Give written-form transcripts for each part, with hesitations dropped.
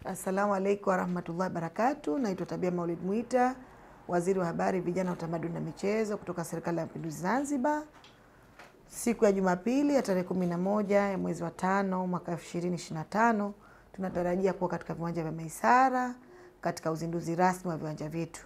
Assalamu alaikum warahmatullahi wabarakatuh. Naitwa Tabia Maulid Mwita, Waziri wa Habari, Vijana, Utamaduni na Michezo kutoka Serikali ya Mapinduzi Zanzibar. Siku ya Jumapili ya tarehe 11 ya mwezi wa 5 mwaka 2025 tunatarajia kuwa katika viwanja vya Maisara katika uzinduzi rasmi wa viwanja vyetu.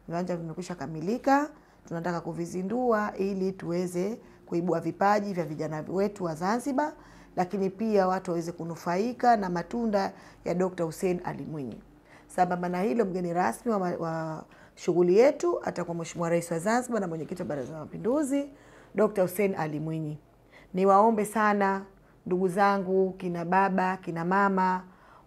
Viwanja vimekwisha kamilika, tunataka kuvizindua ili tuweze kuibua vipaji vya vijana wetu wa Zanzibar, lakini pia watu waweze kunufaika na matunda ya Dr. Hussein Ali Mwinyi. Sambamba na hilo, mgeni rasmi wa shughuli yetu atakuwa Mheshimiwa Rais wa Zanzibar na Mwenyekiti wa Baraza la Mapinduzi, Dr. Hussein Ali Mwinyi. Niwaombe sana ndugu zangu, kina baba, kina mama,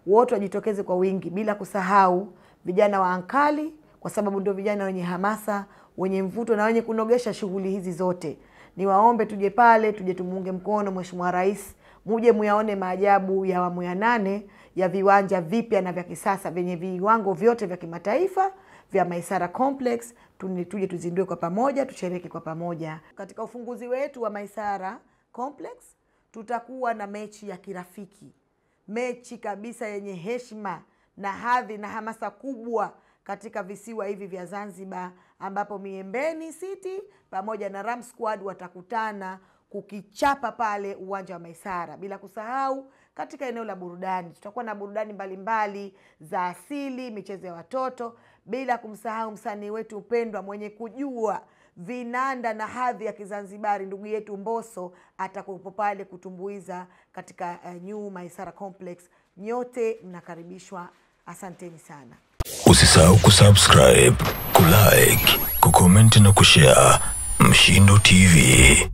wote wajitokeze kwa wingi, bila kusahau vijana wa Ankali, kwa sababu ndio vijana wenye hamasa, wenye mvuto na wenye kunogesha shughuli hizi zote. Niwaombe tuje pale, tuje tumuunge mkono Mheshimiwa Rais, muje muyaone maajabu ya awamu ya 8 ya viwanja vipya na vya kisasa vyenye viwango vyote vya kimataifa vya Maisara Complex. Tuje tuzindue kwa pamoja, tushereke kwa pamoja. Katika ufunguzi wetu wa Maisara Complex tutakuwa na mechi ya kirafiki, mechi kabisa yenye heshima na hadhi na hamasa kubwa katika visiwa hivi vya Zanzibar, ambapo Miembeni City pamoja na Ram Squad watakutana kukichapa pale uwanja wa Maisara. Bila kusahau katika eneo la burudani tutakuwa na burudani mbalimbali za asili, michezo ya watoto, bila kumsahau msanii wetu upendwa mwenye kujua vinanda na hadhi ya Kizanzibari, ndugu yetu Mbosso atakuwepo pale kutumbuiza katika New Maisara Complex. Nyote mnakaribishwa. Asanteni sana. Usisahau kusubscribe, kulike, kucomment na kushare Mshindo TV.